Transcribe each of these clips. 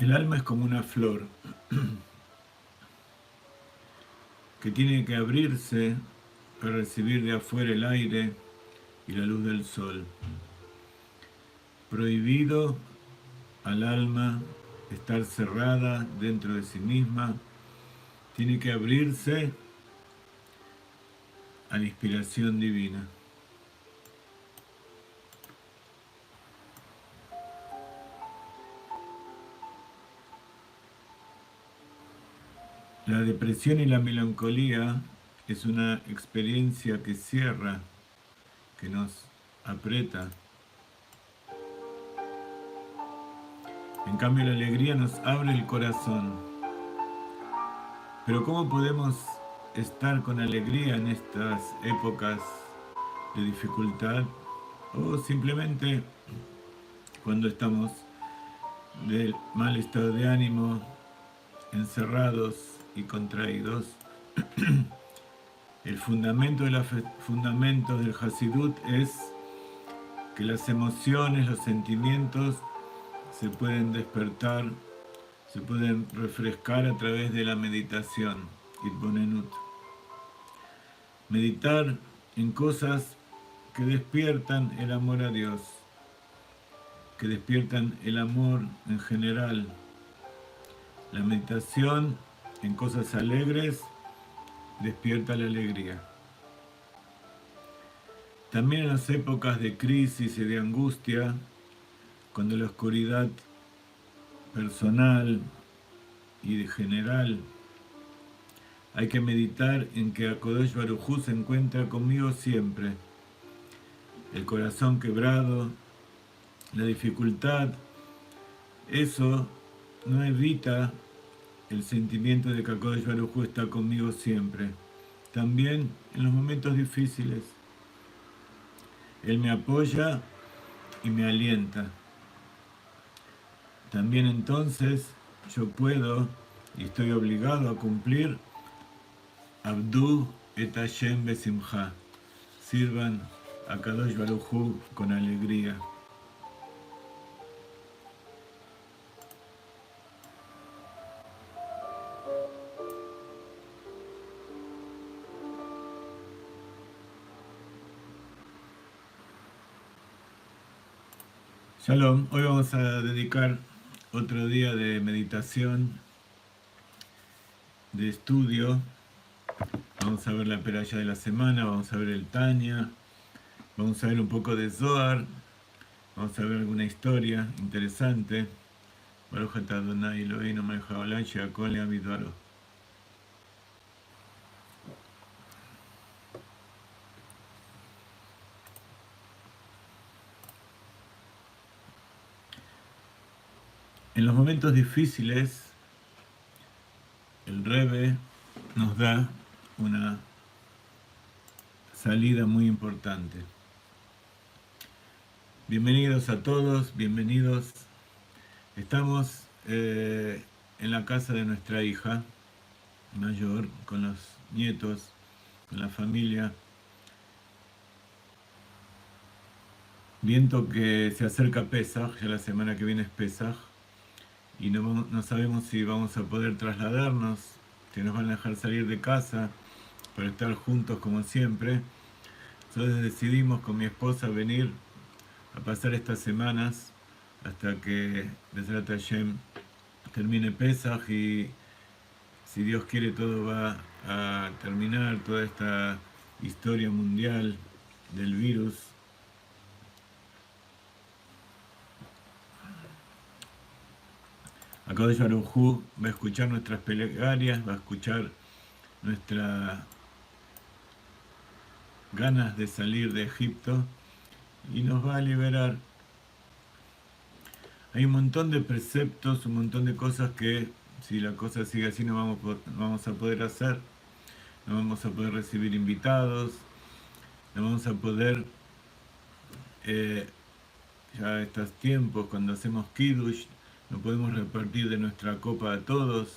El alma es como una flor que tiene que abrirse para recibir de afuera el aire y la luz del sol. Prohibido al alma estar cerrada dentro de sí misma, tiene que abrirse a la inspiración divina. La depresión y la melancolía es una experiencia que cierra, que nos aprieta. En cambio, la alegría nos abre el corazón. Pero ¿cómo podemos estar con alegría en estas épocas de dificultad? O simplemente cuando estamos de mal estado de ánimo, encerrados y contraídos. El fundamento de los fundamentos del Hasidut es que las emociones, los sentimientos se pueden despertar, se pueden refrescar a través de la meditación, Itbonenut. Meditar en cosas que despiertan el amor a Dios, que despiertan el amor en general. La meditación en cosas alegres despierta la alegría. También en las épocas de crisis y de angustia, cuando la oscuridad personal y de general, hay que meditar en que Akadosh Baruj Hu se encuentra conmigo siempre. El corazón quebrado, la dificultad, eso no evita el sentimiento de que Akadosh Baruj Hu está conmigo siempre. También en los momentos difíciles, Él me apoya y me alienta. También entonces yo puedo y estoy obligado a cumplir Abdu et Hashem besimcha. Sirvan a Kadosh Baruj Hu con alegría. Shalom, hoy vamos a dedicar otro día de meditación, de estudio. Vamos a ver la peralla de la semana, vamos a ver el Tanya, vamos a ver un poco de Zohar, vamos a ver alguna historia interesante. Baruch atah Adonai Eloheinu melech haolam she'akol nהיה bidvaro. En los momentos difíciles, el Rebbe nos da una salida muy importante. Bienvenidos a todos, bienvenidos. Estamos en la casa de nuestra hija mayor, con los nietos, con la familia. Viento que se acerca Pesaj, ya la semana que viene es Pesaj, y no sabemos si vamos a poder trasladarnos, si nos van a dejar salir de casa para estar juntos como siempre. Entonces decidimos con mi esposa venir a pasar estas semanas hasta que Bezrat Hashem termine Pesaj, y si Dios quiere todo va a terminar, toda esta historia mundial del virus. Akadosh Baruj Hu va a escuchar nuestras plegarias, va a escuchar nuestras ganas de salir de Egipto y nos va a liberar. Hay un montón de preceptos, un montón de cosas que si la cosa sigue así no vamos a poder hacer. No vamos a poder recibir invitados, no vamos a poder, ya estos tiempos cuando hacemos Kiddush, no podemos repartir de nuestra copa a todos.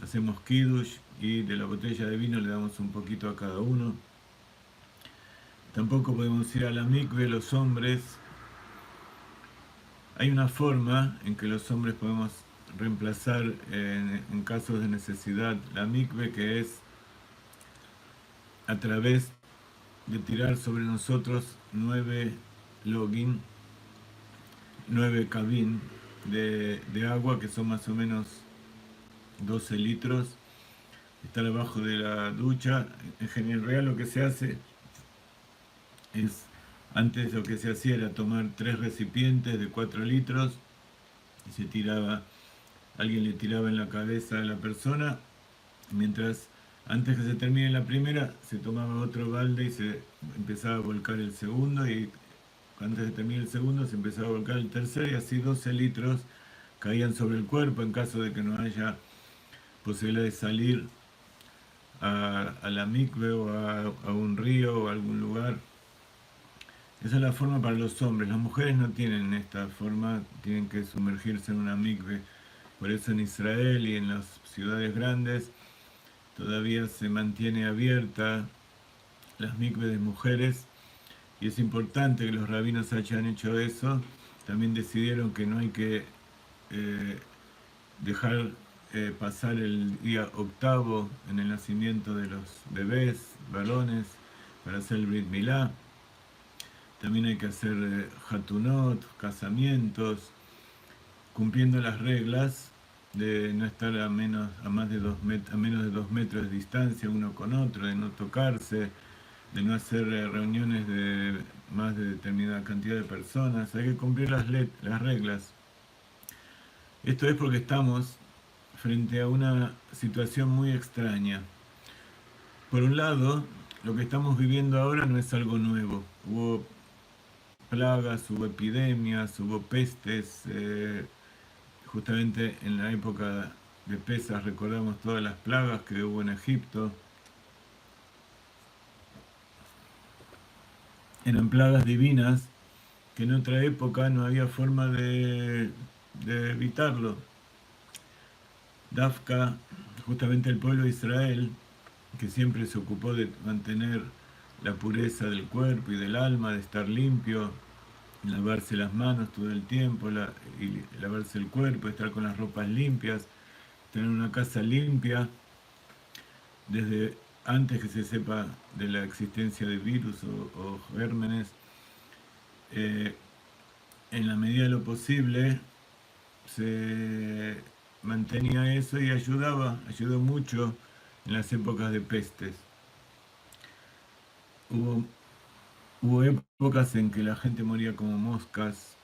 Hacemos Kiddush y de la botella de vino le damos un poquito a cada uno. Tampoco podemos ir a la mikve los hombres. Hay una forma en que los hombres podemos reemplazar en casos de necesidad la mikve, que es a través de tirar sobre nosotros 9 login, 9 cabin de agua, que son más o menos 12 litros, estar abajo de la ducha. En general lo que se hace es, antes lo que se hacía era tomar 3 recipientes de 4 litros y se tiraba, alguien le tiraba en la cabeza a la persona, mientras antes que se termine la primera se tomaba otro balde y se empezaba a volcar el segundo, y antes de terminar el segundo se empezaba a volcar el tercero, y así 12 litros caían sobre el cuerpo en caso de que no haya posibilidad de salir a la mikve o a un río o a algún lugar. Esa es la forma para los hombres. Las mujeres no tienen esta forma, tienen que sumergirse en una mikve. Por eso en Israel y en las ciudades grandes todavía se mantiene abierta las mikves de mujeres, y es importante que los rabinos hayan hecho eso. También decidieron que no hay que eh, dejar pasar el día octavo en el nacimiento de los bebés, varones, para hacer el Brit Milá. También hay que hacer hatunot, casamientos, cumpliendo las reglas de no estar a menos de 2 metros de distancia uno con otro, de no tocarse, de no hacer reuniones de más de determinada cantidad de personas. Hay que cumplir las reglas. Esto es porque estamos frente a una situación muy extraña. Por un lado, lo que estamos viviendo ahora no es algo nuevo. Hubo plagas, hubo epidemias, hubo pestes. Justamente en la época de Pesas recordamos todas las plagas que hubo en Egipto. Eran plagas divinas que en otra época no había forma de evitarlo. Dafka, justamente el pueblo de Israel, que siempre se ocupó de mantener la pureza del cuerpo y del alma, de estar limpio, lavarse las manos todo el tiempo, y lavarse el cuerpo, estar con las ropas limpias, tener una casa limpia, desde antes que se sepa de la existencia de virus o gérmenes. eh, en la medida de lo posible se mantenía eso y ayudó mucho en las épocas de pestes. Hubo, hubo épocas en que la gente moría como moscas,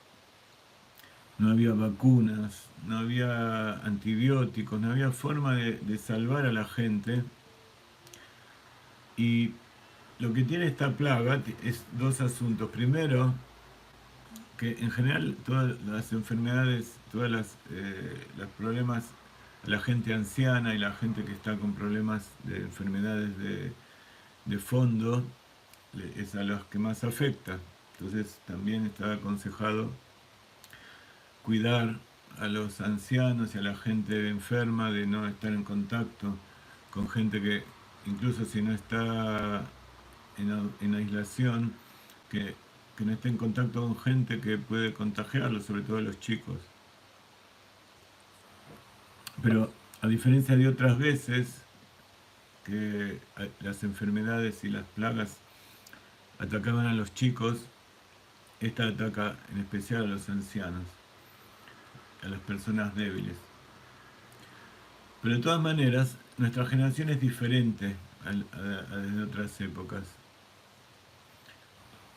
no había vacunas, no había antibióticos, no había forma de salvar a la gente. Y lo que tiene esta plaga es dos asuntos. Primero, que en general todas las enfermedades, los problemas a la gente anciana y la gente que está con problemas de enfermedades de fondo, es a los que más afecta. Entonces también está aconsejado cuidar a los ancianos y a la gente enferma, de no estar en contacto con gente que, incluso si no está en aislación, que, que no esté en contacto con gente que puede contagiarlo, sobre todo a los chicos. Pero a diferencia de otras veces que las enfermedades y las plagas atacaban a los chicos, esta ataca en especial a los ancianos, a las personas débiles. Pero de todas maneras, nuestra generación es diferente a de otras épocas.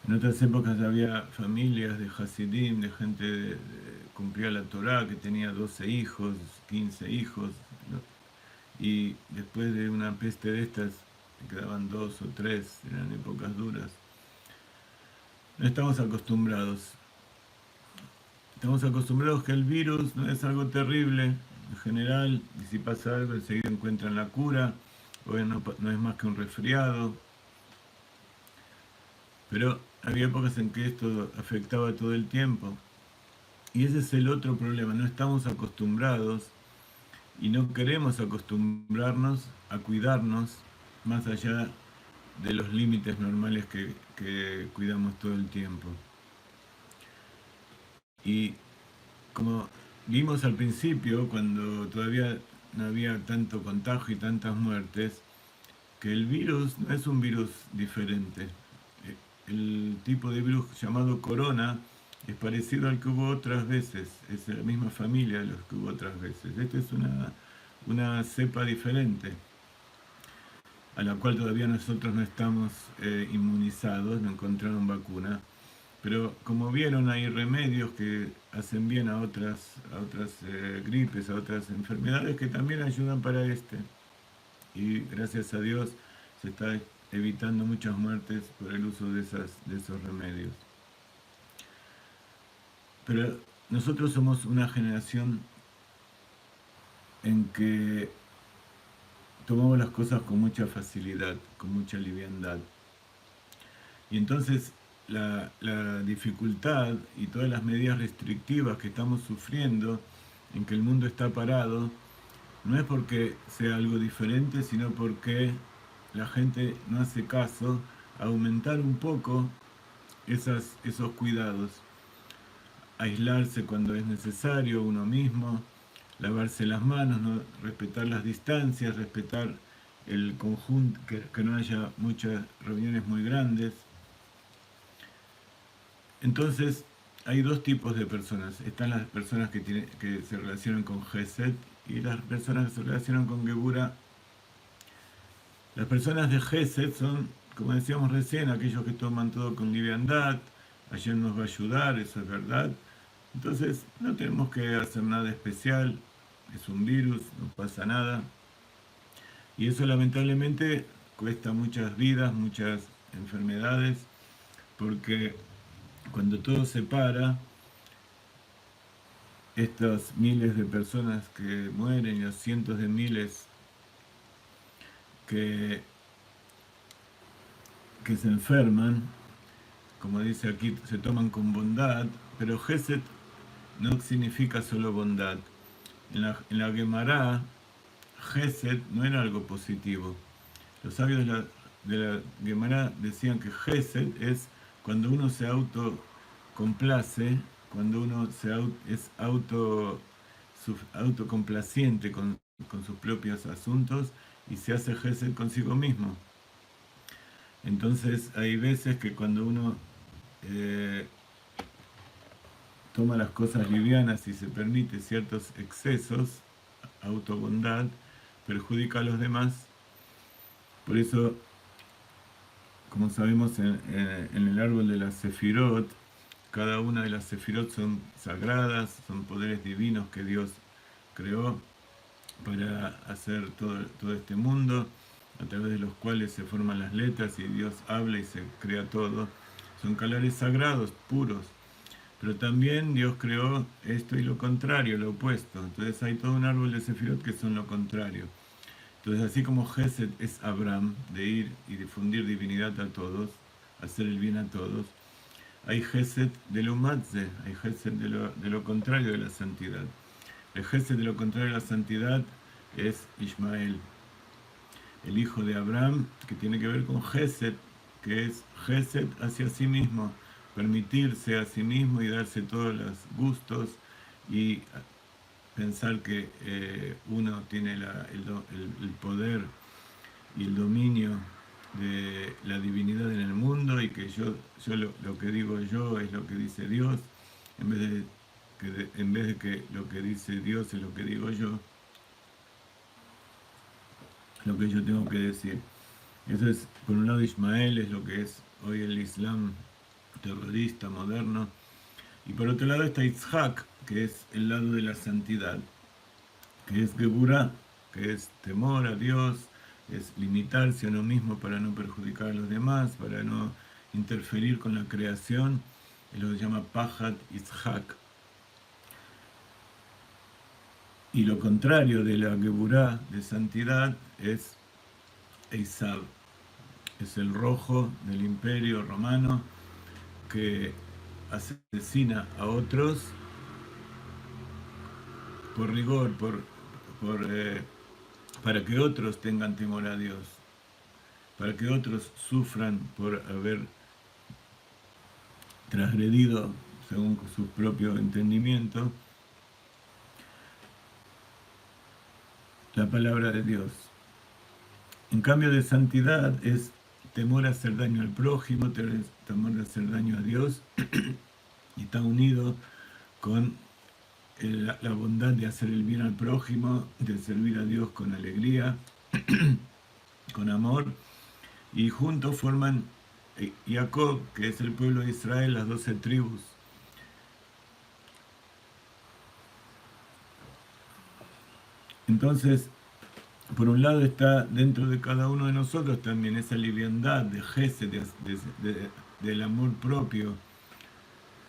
En otras épocas había familias de Hasidim, de gente que cumplía la Torá, que tenía 12 hijos, 15 hijos, ¿no? Y después de una peste de estas, quedaban 2 o 3, eran épocas duras. No estamos acostumbrados. Estamos acostumbrados que el virus no es algo terrible en general, y si pasa algo enseguida encuentran la cura, o no es más que un resfriado. Pero había épocas en que esto afectaba todo el tiempo. Y ese es el otro problema, no estamos acostumbrados y no queremos acostumbrarnos a cuidarnos más allá de los límites normales que cuidamos todo el tiempo. Y como Vimos al principio, cuando todavía no había tanto contagio y tantas muertes, que el virus no es un virus diferente. El tipo de virus llamado corona es parecido al que hubo otras veces, es la misma familia de los que hubo otras veces. Esta es una cepa diferente, a la cual todavía nosotros no estamos inmunizados, no encontraron vacuna. Pero como vieron, hay remedios que hacen bien a otras gripes, a otras enfermedades que también ayudan para este. Y gracias a Dios se está evitando muchas muertes por el uso de esos remedios. Pero nosotros somos una generación en que tomamos las cosas con mucha facilidad, con mucha liviandad. Y entonces la dificultad y todas las medidas restrictivas que estamos sufriendo, en que el mundo está parado, no es porque sea algo diferente, sino porque la gente no hace caso a aumentar un poco esos cuidados, aislarse cuando es necesario uno mismo, lavarse las manos, ¿no? Respetar las distancias, respetar el conjunto, que no haya muchas reuniones muy grandes. Entonces, hay dos tipos de personas. Están las personas que se relacionan con Gesed y las personas que se relacionan con Gebura. Las personas de Gesed son, como decíamos recién, aquellos que toman todo con liviandad. Ayer nos va a ayudar, eso es verdad. Entonces, no tenemos que hacer nada especial. Es un virus, no pasa nada. Y eso lamentablemente cuesta muchas vidas, muchas enfermedades, porque cuando todo se para, estas miles de personas que mueren y los cientos de miles que, que se enferman, como dice aquí, se toman con bondad, pero Gesed no significa solo bondad. En la Gemara, Gesed no era algo positivo. Los sabios de la Gemara decían que Gesed es cuando uno se autocomplace, cuando uno es autocomplaciente con sus propios asuntos y se hace Gesed consigo mismo. Entonces hay veces que cuando uno eh, toma las cosas livianas y se permite ciertos excesos, autobondad, perjudica a los demás. Por eso, como sabemos en el árbol de las Sefirot, cada una de las Sefirot son sagradas, son poderes divinos que Dios creó para hacer todo este mundo, a través de los cuales se forman las letras y Dios habla y se crea todo. Son calores sagrados, puros. Pero también Dios creó esto y lo contrario, lo opuesto. Entonces hay todo un árbol de Sefirot que son lo contrario. Entonces, así como Gesed es Abraham, de ir y difundir divinidad a todos, hacer el bien a todos, hay Gesed de lo Matze, hay Gesed de lo contrario de la santidad. El Gesed de lo contrario de la santidad es Ismael, el hijo de Abraham, que tiene que ver con Gesed, que es Gesed hacia sí mismo, permitirse a sí mismo y darse todos los gustos y pensar que uno tiene el poder y el dominio de la divinidad en el mundo y que yo lo que digo yo es lo que dice Dios, en vez de que lo que dice Dios es lo que digo yo, lo que yo tengo que decir. Eso es, por un lado, Ismael es lo que es hoy el Islam terrorista, moderno, y por otro lado está Yitzhak, que es el lado de la santidad, que es Geburah, que es temor a Dios, es limitarse a uno mismo para no perjudicar a los demás, para no interferir con la creación, y lo llama Pajat Yitzhak. Y lo contrario de la Geburah de santidad es Eisab, es el rojo del imperio romano que asesina a otros por rigor, para que otros tengan temor a Dios, para que otros sufran por haber transgredido según su propio entendimiento la palabra de Dios. En cambio de santidad es temor a hacer daño al prójimo, temor a hacer daño a Dios, y está unido con la bondad de hacer el bien al prójimo, de servir a Dios con alegría, con amor, y juntos forman Jacob, que es el pueblo de Israel, las 12 tribus. Entonces, por un lado está dentro de cada uno de nosotros también esa liviandad de gesed, del amor propio,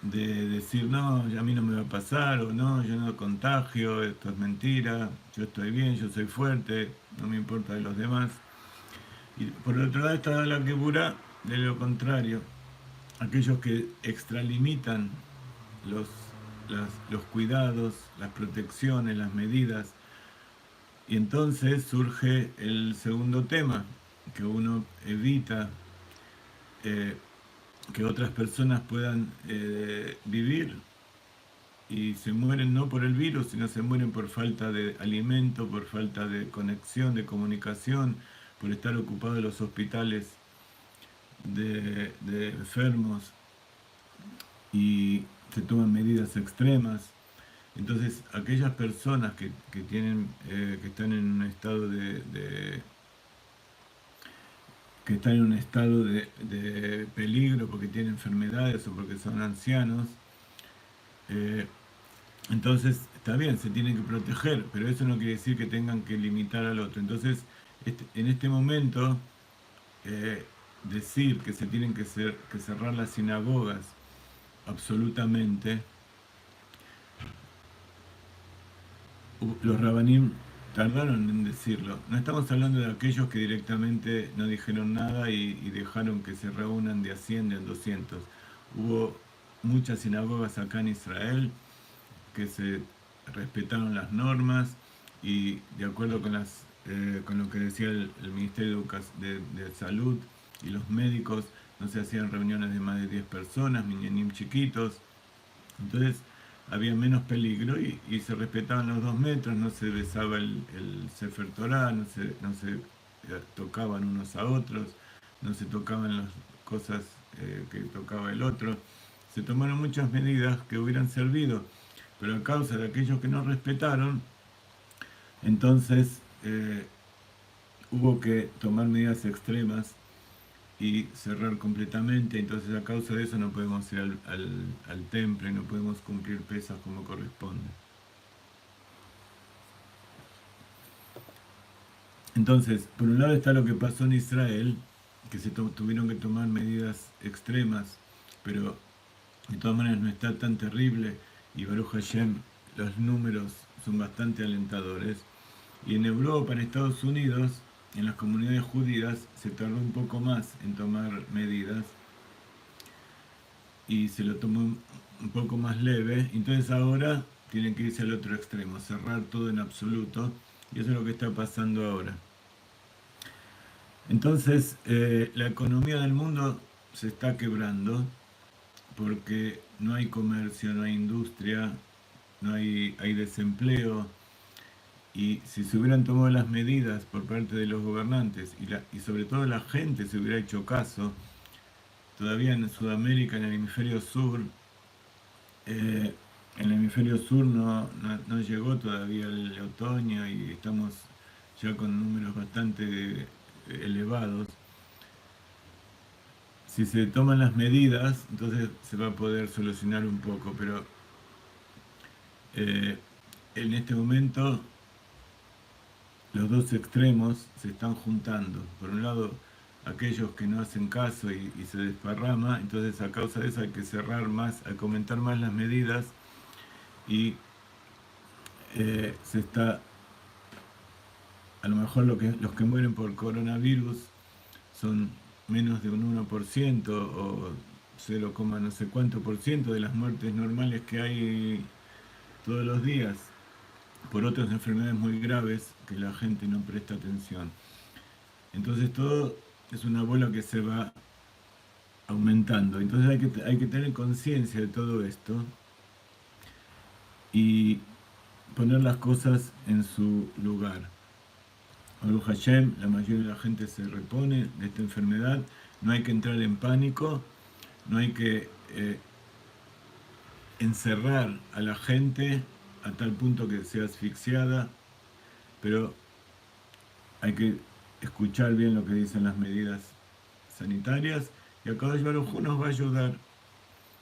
de decir, no, a mí no me va a pasar, o no, yo no contagio, esto es mentira, yo estoy bien, yo soy fuerte, no me importa de los demás. Y por el otro lado está la Geburá, de lo contrario, aquellos que extralimitan los, los cuidados, las protecciones, las medidas. Y entonces surge el segundo tema, que uno evita que otras personas puedan vivir y se mueren no por el virus, sino se mueren por falta de alimento, por falta de conexión, de comunicación, por estar ocupados en los hospitales de enfermos y se toman medidas extremas. Entonces, aquellas personas que tienen, que están en un estado que están en un estado de peligro porque tienen enfermedades o porque son ancianos, eh, entonces está bien, se tienen que proteger, pero eso no quiere decir que tengan que limitar al otro. Entonces, en este momento, decir que se tienen que cerrar las sinagogas absolutamente, los rabanim tardaron en decirlo. No estamos hablando de aquellos que directamente no dijeron nada y dejaron que se reúnan de a 100, de a 200. Hubo muchas sinagogas acá en Israel que se respetaron las normas y de acuerdo con lo que decía el Ministerio de Salud y los médicos, no se hacían reuniones de más de 10 personas, niños chiquitos. Entonces había menos peligro y se respetaban los 2 metros, no se besaba el Sefer Torah, no se tocaban unos a otros, no se tocaban las cosas que tocaba el otro. Se tomaron muchas medidas que hubieran servido, pero a causa de aquellos que no respetaron, entonces hubo que tomar medidas extremas y cerrar completamente. Entonces a causa de eso no podemos ir al templo y no podemos cumplir pesas como corresponde. Entonces, por un lado está lo que pasó en Israel, que se tuvieron que tomar medidas extremas, pero de todas maneras no está tan terrible y Baruch Hashem, los números son bastante alentadores. Y en Europa, en Estados Unidos, en las comunidades judías se tardó un poco más en tomar medidas y se lo tomó un poco más leve. Entonces ahora tienen que irse al otro extremo, cerrar todo en absoluto, y eso es lo que está pasando ahora. Entonces la economía del mundo se está quebrando porque no hay comercio, no hay industria, hay desempleo. Y si se hubieran tomado las medidas por parte de los gobernantes y sobre todo la gente se hubiera hecho caso, todavía en Sudamérica, en el hemisferio sur, no llegó todavía el otoño y estamos ya con números bastante elevados. Si se toman las medidas, entonces se va a poder solucionar un poco, pero en este momento los dos extremos se están juntando. Por un lado, aquellos que no hacen caso y se desparrama, entonces a causa de eso hay que cerrar más, hay que aumentar más las medidas y se está, a lo mejor los que mueren por coronavirus son menos de un 1% o 0, no sé cuánto por ciento de las muertes normales que hay todos los días por otras enfermedades muy graves que la gente no presta atención. Entonces todo es una bola que se va aumentando. Entonces hay que tener conciencia de todo esto y poner las cosas en su lugar. Baruch Hashem, la mayoría de la gente se repone de esta enfermedad. No hay que entrar en pánico, no hay que encerrar a la gente a tal punto que sea asfixiada, pero hay que escuchar bien lo que dicen las medidas sanitarias y a Kadosh Baruj Hu nos va a ayudar.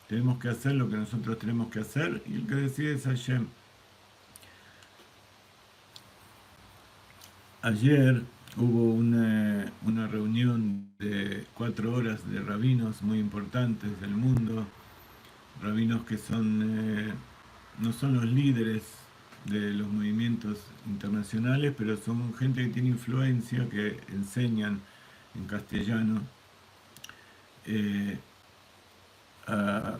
Tenemos que hacer lo que nosotros tenemos que hacer y el que decide es Hashem. Ayer hubo una reunión de 4 horas de rabinos muy importantes del mundo, rabinos que no son los líderes de los movimientos internacionales, pero son gente que tiene influencia, que enseñan en castellano, eh, a-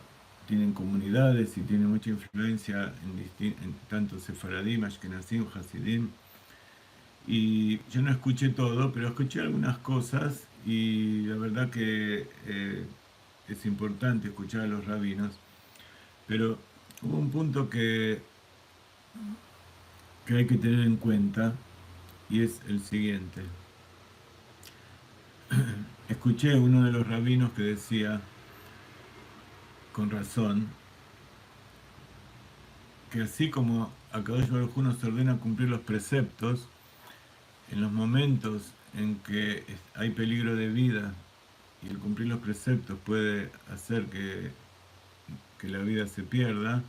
tienen comunidades y tienen mucha influencia en tanto sefaradim, ashkenazim, hasidim. Y yo no escuché todo, pero escuché algunas cosas y la verdad que es importante escuchar a los rabinos. Pero hubo un punto que hay que tener en cuenta y es el siguiente. Escuché a uno de los rabinos que decía, con razón, que así como a Kadosh Baruj Hu nos ordena cumplir los preceptos, en los momentos en que hay peligro de vida y el cumplir los preceptos puede hacer que la vida se pierda,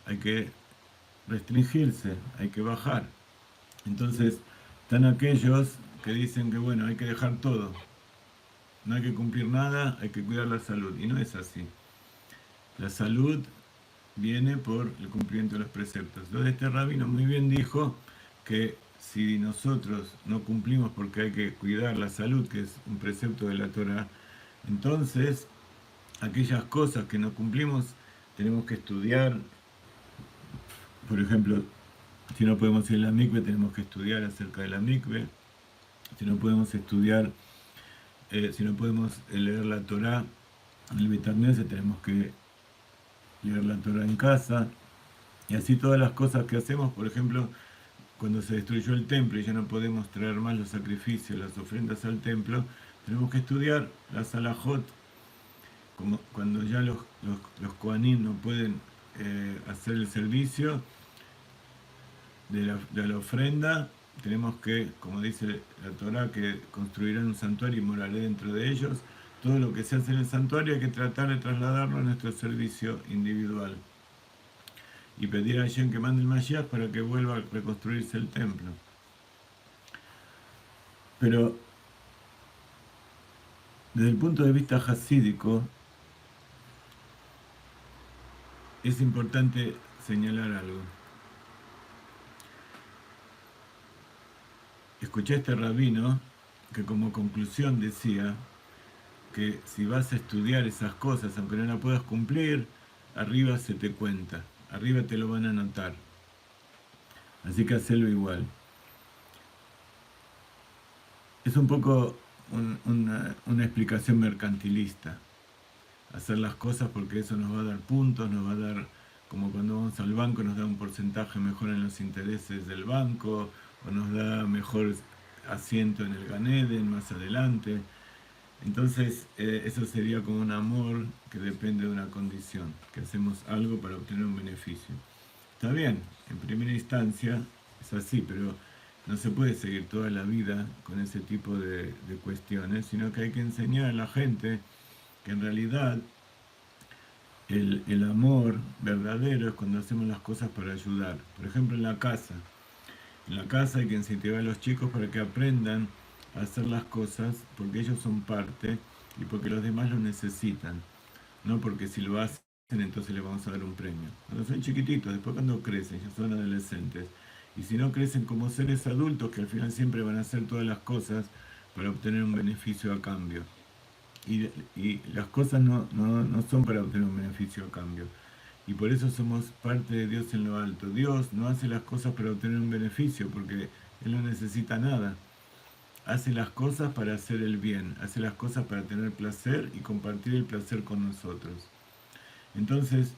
hay que restringirse, hay que bajar. Entonces, están aquellos que dicen que bueno, hay que dejar todo, no hay que cumplir nada, hay que cuidar la salud. Y no es así. La salud viene por el cumplimiento de los preceptos. Entonces este rabino muy bien dijo que si nosotros no cumplimos porque hay que cuidar la salud, que es un precepto de la Torah, entonces aquellas cosas que no cumplimos tenemos que estudiar. Por ejemplo, si no podemos ir a la mikve, tenemos que estudiar acerca de la mikve. Si no podemos estudiar, si no podemos leer la Torah en el Beit Knesset, tenemos que leer la Torah en casa. Y así todas las cosas que hacemos, por ejemplo, cuando se destruyó el templo y ya no podemos traer más los sacrificios, las ofrendas al templo, tenemos que estudiar la Salahot, como cuando ya los Kohanim no pueden hacer el servicio de la ofrenda, tenemos que, como dice la Torah, que construirán un santuario y moraré dentro de ellos. Todo lo que se hace en el santuario hay que tratar de trasladarlo a nuestro servicio individual y pedir a Hashem que mande el Mashiach para que vuelva a reconstruirse el templo. Pero desde el punto de vista hasídico, es importante señalar algo. Escuché a este rabino que como conclusión decía que si vas a estudiar esas cosas, aunque no las puedas cumplir, arriba se te cuenta, arriba te lo van a anotar. Así que hacelo igual. Es un poco una explicación mercantilista. Hacer las cosas porque eso nos va a dar puntos, nos va a dar, como cuando vamos al banco, nos da un porcentaje mejor en los intereses del banco, o nos da mejor asiento en el Gan Eden más adelante. Entonces, eso sería como un amor que depende de una condición, que hacemos algo para obtener un beneficio. Está bien, en primera instancia es así, pero no se puede seguir toda la vida con ese tipo de cuestiones, sino que hay que enseñar a la gente que en realidad el amor verdadero es cuando hacemos las cosas para ayudar. Por ejemplo, en la casa. En la casa hay que incentivar a los chicos para que aprendan a hacer las cosas porque ellos son parte y porque los demás lo necesitan. No porque si lo hacen entonces les vamos a dar un premio. Cuando son chiquititos, después cuando crecen, ya son adolescentes. Y si no crecen como seres adultos que al final siempre van a hacer todas las cosas para obtener un beneficio a cambio. Y las cosas no son para obtener un beneficio a cambio. Y por eso somos parte de Dios en lo alto. Dios no hace las cosas para obtener un beneficio, porque Él no necesita nada. Hace las cosas para hacer el bien, hace las cosas para tener placer y compartir el placer con nosotros. Entonces,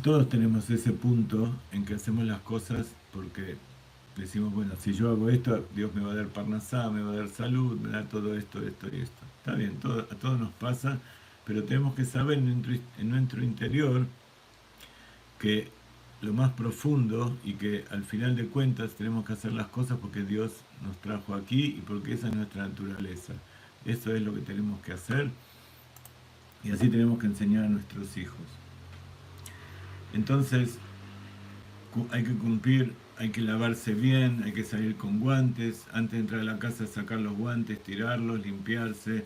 Todos tenemos ese punto en que hacemos las cosas porque decimos, bueno, si yo hago esto, Dios me va a dar parnasá, me va a dar salud, me da todo esto, esto y esto. Está bien, a todos nos pasa, pero tenemos que saber en nuestro interior que lo más profundo y que al final de cuentas tenemos que hacer las cosas porque Dios nos trajo aquí y porque esa es nuestra naturaleza. Eso es lo que tenemos que hacer y así tenemos que enseñar a nuestros hijos. Entonces, hay que cumplir, hay que lavarse bien, hay que salir con guantes, antes de entrar a la casa sacar los guantes, tirarlos, limpiarse.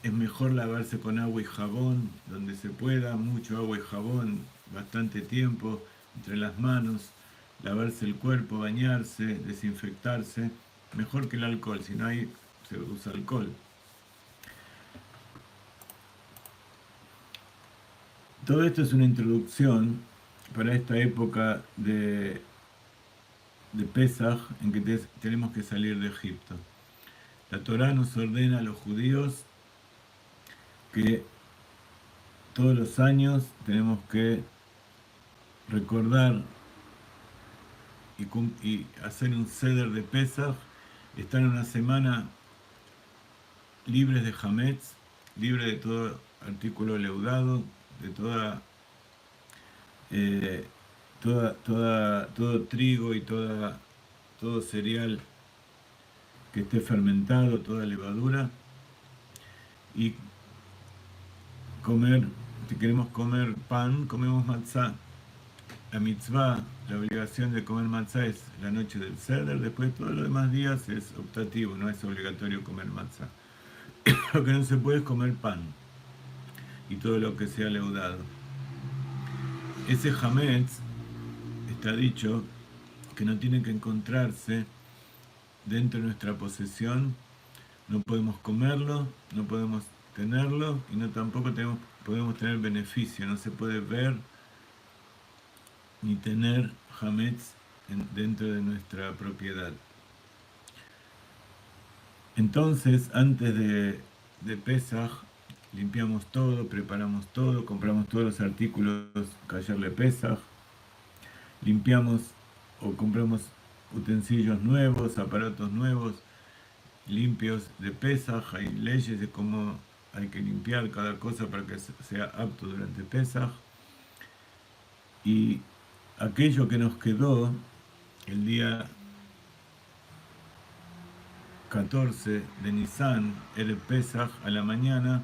Es mejor lavarse con agua y jabón, donde se pueda, mucho agua y jabón, bastante tiempo entre las manos, lavarse el cuerpo, bañarse, desinfectarse, mejor que el alcohol, si no hay, se usa alcohol. Todo esto es una introducción para esta época de Pesaj en que tenemos que salir de Egipto. La Torá nos ordena a los judíos que todos los años tenemos que recordar y hacer un ceder de Pesaj, estar en una semana libres de Hametz, libre de todo artículo leudado, de eh, todo trigo y todo cereal que esté fermentado, toda levadura, y comer, si queremos comer pan, comemos matzá. La mitzvah, la obligación de comer matzá es la noche del Seder, después todos los demás días es optativo, no es obligatorio comer matzá. Lo que no se puede es comer pan y todo lo que sea leudado. Ese hametz está dicho que no tiene que encontrarse dentro de nuestra posesión, no podemos comerlo, no podemos tenerlo y no tampoco podemos tener beneficio, no se puede ver ni tener hametz dentro de nuestra propiedad. Entonces, antes de Pesaj, limpiamos todo, preparamos todo, compramos todos los artículos Kasher Pesaj, limpiamos o compramos utensilios nuevos, aparatos nuevos, limpios de Pesaj. Hay leyes de cómo hay que limpiar cada cosa para que sea apto durante Pesaj. Y aquello que nos quedó el día 14 de Nisan, el Pesaj, a la mañana,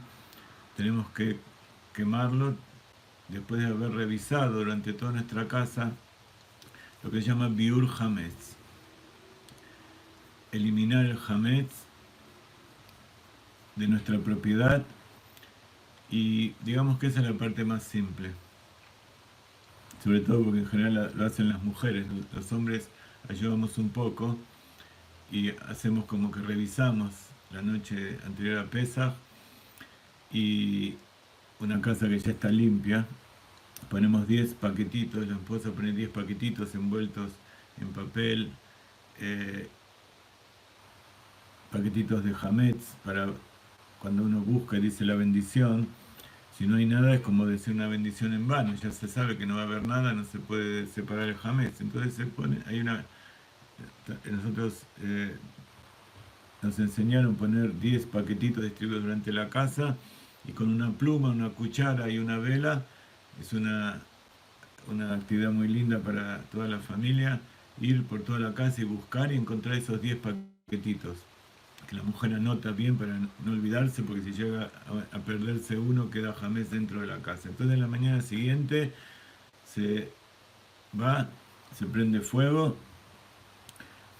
tenemos que quemarlo después de haber revisado durante toda nuestra casa lo que se llama Biur Hametz. Eliminar el Hametz de nuestra propiedad y digamos que esa es la parte más simple. Sobre todo porque en general lo hacen las mujeres, los hombres ayudamos un poco y hacemos como que revisamos la noche anterior a Pesaj y una casa que ya está limpia, ponemos 10 paquetitos, la esposa pone 10 paquetitos envueltos en papel, paquetitos de hametz para cuando uno busca y dice la bendición. Si no hay nada es como decir una bendición en vano, ya se sabe que no va a haber nada, no se puede separar el hametz. Entonces se pone, nosotros nos enseñaron a poner 10 paquetitos distribuidos durante la casa y con una pluma, una cuchara y una vela. Es una actividad muy linda para toda la familia, ir por toda la casa y buscar y encontrar esos 10 paquetitos. Que la mujer anota bien para no olvidarse, porque si llega a perderse uno, queda hametz dentro de la casa. Entonces en la mañana siguiente se va, se prende fuego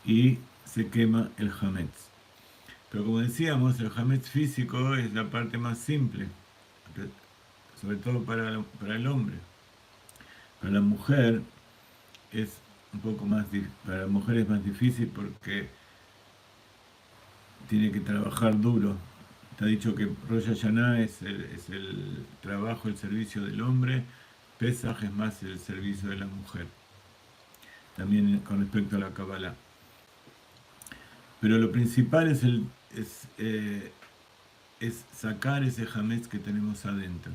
y se quema el hametz. Pero como decíamos, el hametz físico es la parte más simple, sobre todo para el hombre. Para la mujer es un poco más, para la mujer es más difícil porque tiene que trabajar duro. Está dicho que Rosh Hashanah es el trabajo, el servicio del hombre, Pesaj es más el servicio de la mujer, también con respecto a la Kabbalah. Pero lo principal es sacar ese hametz que tenemos adentro.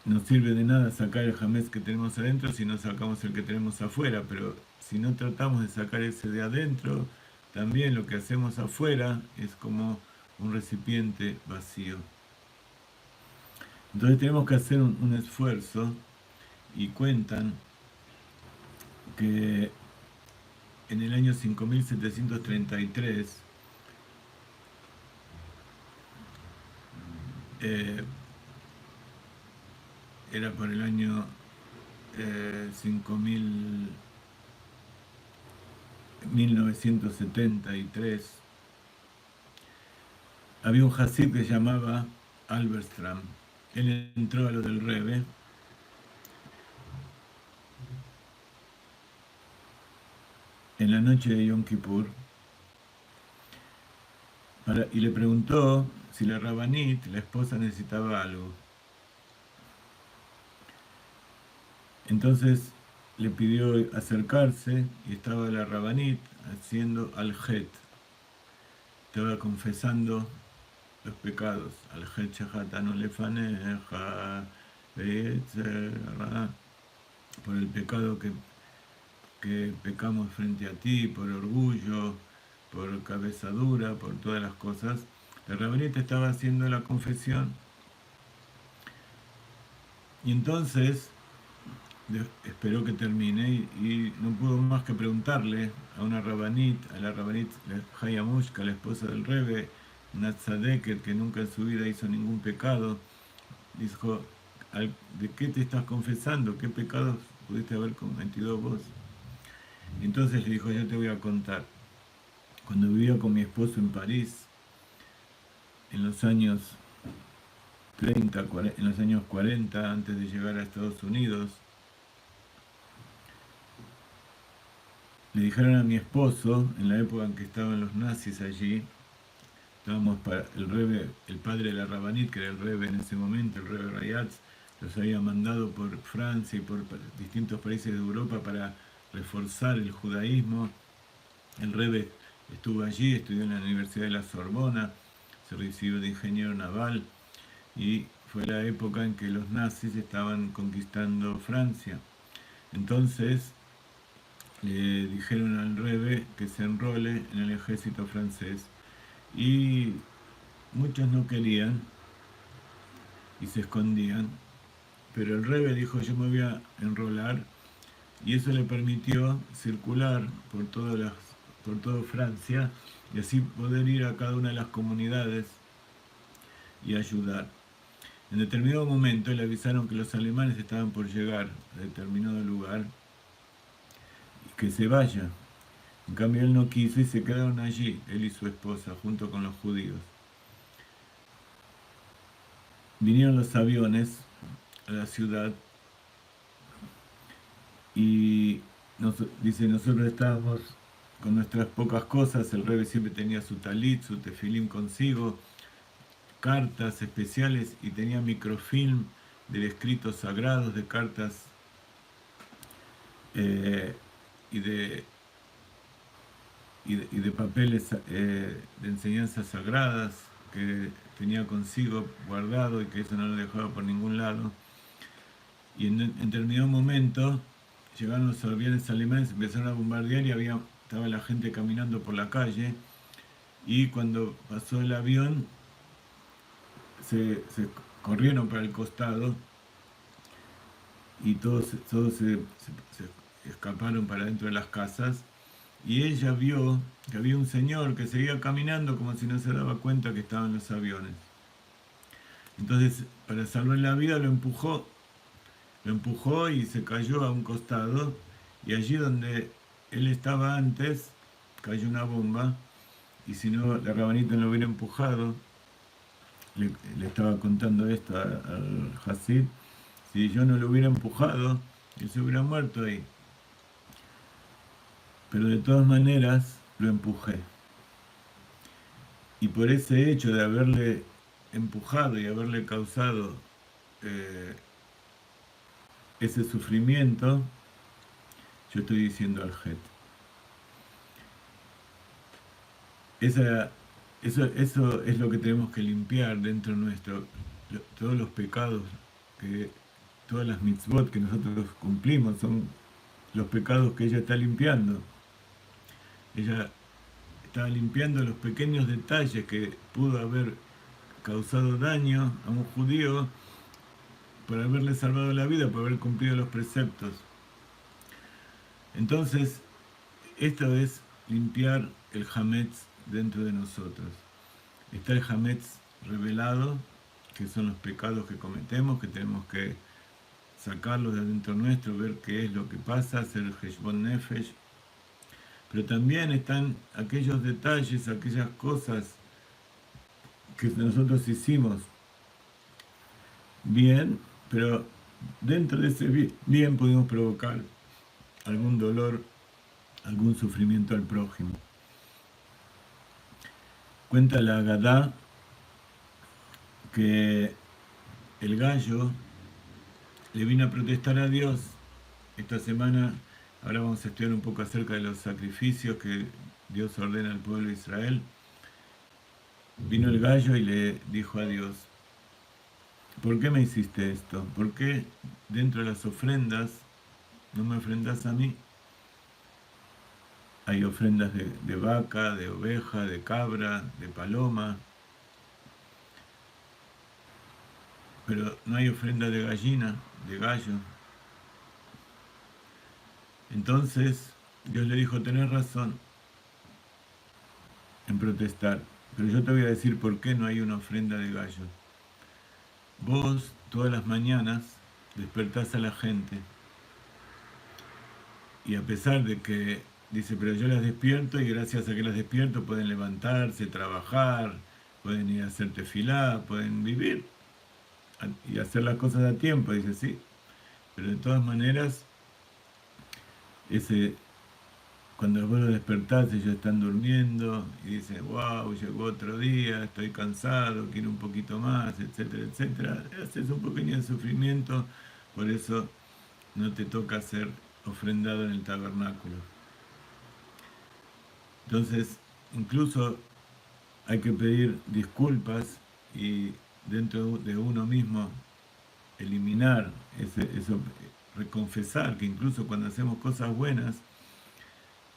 no sirve de nada sacar el jamés que tenemos adentro si no sacamos el que tenemos afuera, pero si no tratamos de sacar ese de adentro, también lo que hacemos afuera es como un recipiente vacío. Entonces tenemos que hacer un esfuerzo y cuentan que en el año 5733 eh, era por el año 5000 1973, había un Hasid que se llamaba Albertram. Él entró a lo del Rebbe en la noche de Yom Kippur y le preguntó si la Rabanit, la esposa, necesitaba algo. Entonces le pidió acercarse y estaba la Rabanit haciendo al-Het. Estaba confesando los pecados. Al-Het shahatanu lefaneja, por el pecado que pecamos frente a ti, por orgullo, por cabeza dura, por todas las cosas. La Rabanita estaba haciendo la confesión y entonces esperó que termine y no pudo más que preguntarle a la Rabanit Hayamushka, la esposa del Rebbe, una tzadeket que nunca en su vida hizo ningún pecado, dijo: ¿de qué te estás confesando? ¿Qué pecados pudiste haber cometido vos? Y entonces le dijo: yo te voy a contar. Cuando vivía con mi esposo en París, en los años 30, en los años 40, antes de llegar a Estados Unidos, le dijeron a mi esposo, en la época en que estaban los nazis allí, estábamos para el Rebbe, el padre de la Rabanit, que era el Rebbe en ese momento, el Rebbe Rayatz, los había mandado por Francia y por distintos países de Europa para reforzar el judaísmo. El Rebbe estuvo allí, estudió en la Universidad de la Sorbona, se recibió de ingeniero naval y fue la época en que los nazis estaban conquistando Francia. Entonces le dijeron al Rebbe que se enrole en el ejército francés y muchos no querían y se escondían, pero el Rebbe dijo: yo me voy a enrolar, y eso le permitió circular por toda Francia y así poder ir a cada una de las comunidades y ayudar. En determinado momento le avisaron que los alemanes estaban por llegar a determinado lugar y que se vaya. En cambio él no quiso y se quedaron allí, él y su esposa, junto con los judíos. Vinieron los aviones a la ciudad y dice: nosotros estábamos con nuestras pocas cosas, el Rebbe siempre tenía su talit, su tefilim consigo, cartas especiales y tenía microfilm de escritos sagrados, de cartas y de papeles de enseñanzas sagradas que tenía consigo guardado y que eso no lo dejaba por ningún lado. Y en determinado momento llegaron los aviones alemanes, empezaron a bombardear y estaba la gente caminando por la calle, y cuando pasó el avión se corrieron para el costado y todos se escaparon para dentro de las casas, y ella vio que había un señor que seguía caminando como si no se daba cuenta que estaban los aviones. Entonces, para salvar la vida, lo empujó y se cayó a un costado, y allí donde él estaba antes cayó una bomba, y si no, la Rabanita no lo hubiera empujado, le estaba contando esto al Hasid, si yo no lo hubiera empujado, él se hubiera muerto ahí. Pero de todas maneras lo empujé. Y por ese hecho de haberle empujado y haberle causado ese sufrimiento, yo estoy diciendo al Het. Eso es lo que tenemos que limpiar dentro nuestro, todos los pecados que todas las mitzvot que nosotros cumplimos son los pecados que ella está limpiando. Ella estaba limpiando los pequeños detalles que pudo haber causado daño a un judío por haberle salvado la vida, por haber cumplido los preceptos. Entonces, esto es limpiar el hametz dentro de nosotros. Está el hametz revelado, que son los pecados que cometemos, que tenemos que sacarlos de adentro nuestro, ver qué es lo que pasa, hacer el Heshbon Nefesh. Pero también están aquellos detalles, aquellas cosas que nosotros hicimos bien, pero dentro de ese bien pudimos provocar algún dolor, algún sufrimiento al prójimo. Cuenta la Agadá que el gallo le vino a protestar a Dios. Esta semana, ahora vamos a estudiar un poco acerca de los sacrificios que Dios ordena al pueblo de Israel. Vino el gallo y le dijo a Dios: ¿por qué me hiciste esto? ¿Por qué dentro de las ofrendas no me ofrendas a mí? Hay ofrendas de vaca, de oveja, de cabra, de paloma, pero no hay ofrenda de gallina, de gallo. Entonces Dios le dijo: tenés razón en protestar, pero yo te voy a decir por qué no hay una ofrenda de gallo. Vos todas las mañanas despertás a la gente y a pesar de que dice, pero yo las despierto y gracias a que las despierto pueden levantarse, trabajar, pueden ir a hacer tefilá, pueden vivir y hacer las cosas a tiempo, dice, sí, pero de todas maneras, cuando vos los despertás ellos están durmiendo y dicen, wow, llegó otro día, estoy cansado, quiero un poquito más, etcétera, etcétera. Haces un pequeño sufrimiento, por eso no te toca ser ofrendado en el tabernáculo. Entonces, incluso hay que pedir disculpas y dentro de uno mismo eliminar eso, reconfesar que incluso cuando hacemos cosas buenas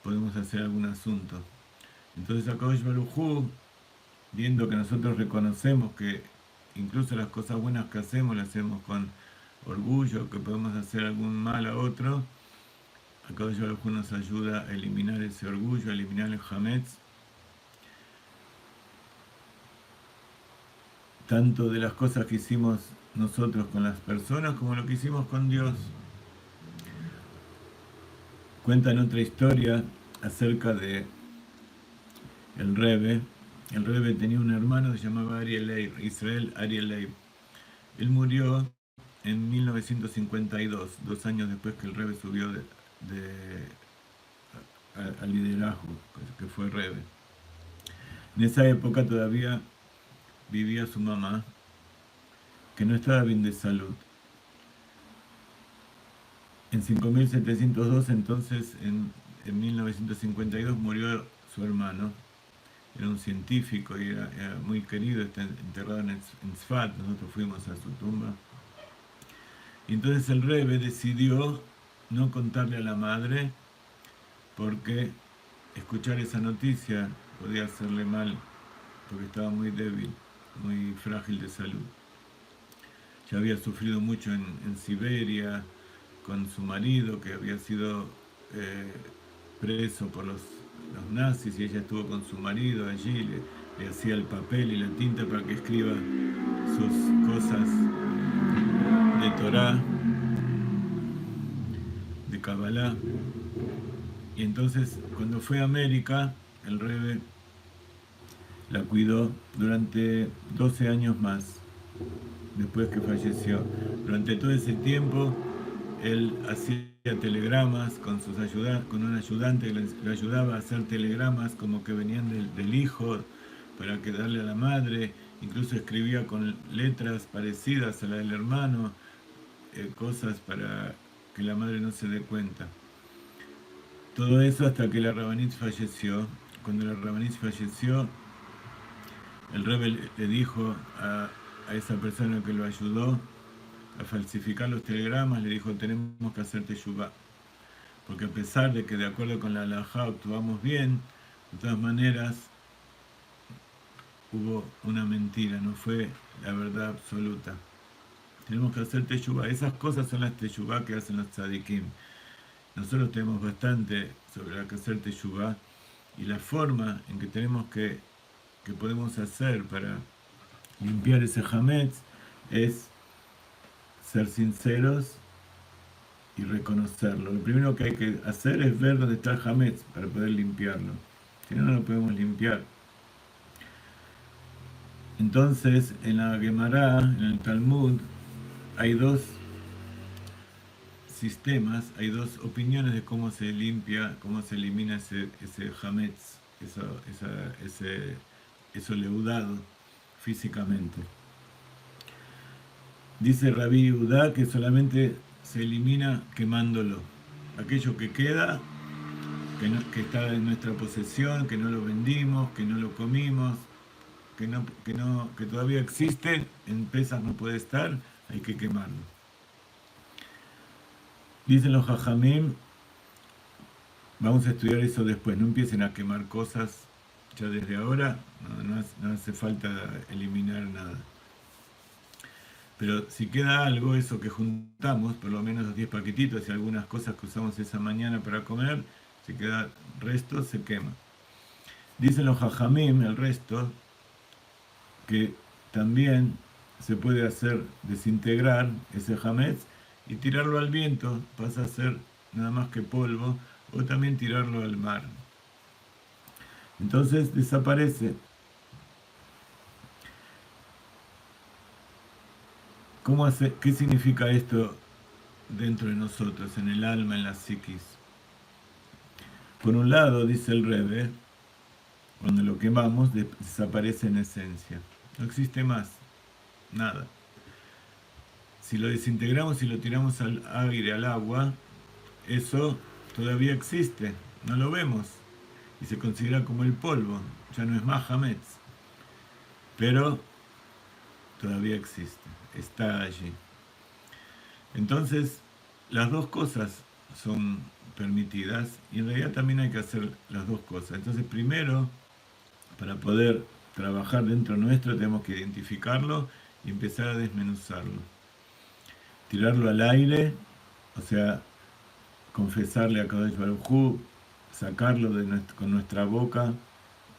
podemos hacer algún asunto. Entonces HaKadosh Baruj Hu, viendo que nosotros reconocemos que incluso las cosas buenas que hacemos las hacemos con orgullo, que podemos hacer algún mal a otro, HaKadosh Baruj Hu nos ayuda a eliminar ese orgullo, a eliminar el hametz, tanto de las cosas que hicimos nosotros con las personas como lo que hicimos con Dios. Cuentan otra historia acerca de el Rebbe. El Rebbe tenía un hermano que se llamaba Ariel Leib, Israel Ariel Leib. Él murió en 1952, 2 años después que el Rebbe subió al liderazgo, que fue Rebbe. En esa época todavía vivía su mamá, que no estaba bien de salud. En 5702, entonces, en 1952, murió su hermano. Era un científico y era muy querido, está enterrado en Tzfat, nosotros fuimos a su tumba. Y entonces el Rebbe decidió no contarle a la madre porque escuchar esa noticia podía hacerle mal, porque estaba muy débil, muy frágil de salud. Ya había sufrido mucho en Siberia con su marido, que había sido preso por los nazis, y ella estuvo con su marido allí, le hacía el papel y la tinta para que escriba sus cosas de Torá, de Kabbalah. Y entonces, cuando fue a América, el Rebbe la cuidó durante 12 años más, después que falleció. Durante todo ese tiempo, él hacía telegramas con un ayudante que le ayudaba a hacer telegramas como que venían del hijo para que darle a la madre, incluso escribía con letras parecidas a la del hermano, cosas para que la madre no se dé cuenta. Todo eso hasta que la Rabanit falleció. Cuando la Rabanit falleció, el Rebbe le dijo a esa persona que lo ayudó, a falsificar los telegramas, le dijo, tenemos que hacer teshuvá. Porque a pesar de que de acuerdo con la halajá actuamos bien, de todas maneras hubo una mentira, no fue la verdad absoluta. Tenemos que hacer teshuvá. Esas cosas son las teshuvá que hacen los tzadikim. Nosotros tenemos bastante sobre la que hacer teshuvá y la forma en que podemos hacer para limpiar ese hametz es ser sinceros y reconocerlo. Lo primero que hay que hacer es ver dónde está el hametz para poder limpiarlo. Si no, no lo podemos limpiar. Entonces, en la Gemara, en el Talmud, hay dos sistemas, hay dos opiniones de cómo se limpia, cómo se elimina ese hametz, eso leudado físicamente. Dice Rabí Yehudá que solamente se elimina quemándolo. Aquello que queda, que está en nuestra posesión, que no lo vendimos, que no lo comimos, que todavía existe, en pesas no puede estar, hay que quemarlo. Dicen los Jajamim, vamos a estudiar eso después, no empiecen a quemar cosas ya desde ahora, no hace falta eliminar nada. Pero si queda algo, eso que juntamos, por lo menos los 10 paquetitos y algunas cosas que usamos esa mañana para comer, si queda resto, se quema. Dicen los Jajamim, el resto, que también se puede hacer desintegrar ese hametz y tirarlo al viento, pasa a ser nada más que polvo, o también tirarlo al mar. Entonces desaparece. ¿Qué significa esto dentro de nosotros, en el alma, en la psiquis? Por un lado, dice el Rebbe, cuando lo quemamos desaparece en esencia, no existe más, nada. Si lo desintegramos y lo tiramos al aire, al agua, eso todavía existe, no lo vemos y se considera como el polvo, ya no es más hametz, pero todavía existe, está allí. Entonces, las dos cosas son permitidas y en realidad también hay que hacer las dos cosas. Entonces, primero, para poder trabajar dentro nuestro, tenemos que identificarlo y empezar a desmenuzarlo. Tirarlo al aire, o sea, confesarle a Kadosh Baruj Hu, sacarlo con nuestra boca,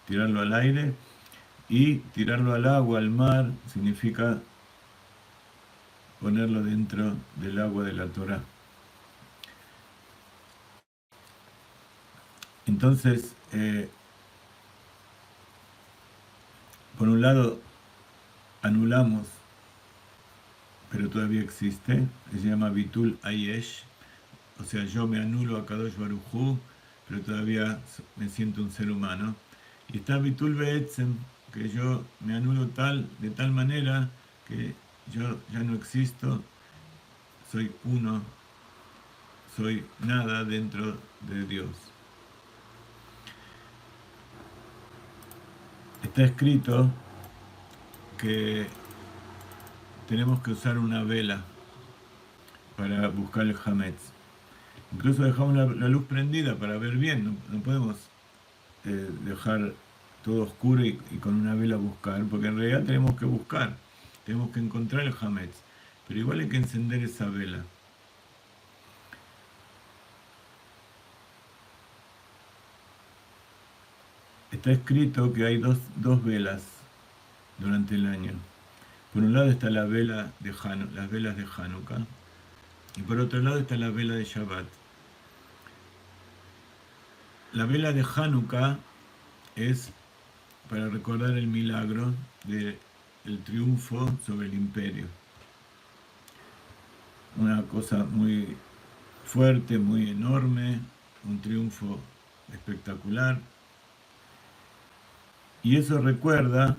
tirarlo al aire, y tirarlo al agua, al mar, significa ponerlo dentro del agua de la Torá. Entonces, por un lado, anulamos, pero todavía existe, se llama Bitul Ayesh, o sea, yo me anulo a Kadosh Baruj Hu, pero todavía me siento un ser humano. Y está Bitul Be'etzem, que yo me anulo de tal manera que yo ya no existo, soy uno, soy nada dentro de Dios. Está escrito que tenemos que usar una vela para buscar el hametz. Incluso dejamos la luz prendida para ver bien, no podemos dejar todo oscuro y con una vela buscar, porque en realidad tenemos que encontrar el hametz, pero igual hay que encender esa vela. Está escrito que hay dos velas durante el año. Por un lado está las velas de Hanukkah, y por otro lado está la vela de Shabbat. La vela de Hanukkah es para recordar el milagro del triunfo sobre el imperio. Una cosa muy fuerte, muy enorme, un triunfo espectacular. Y eso recuerda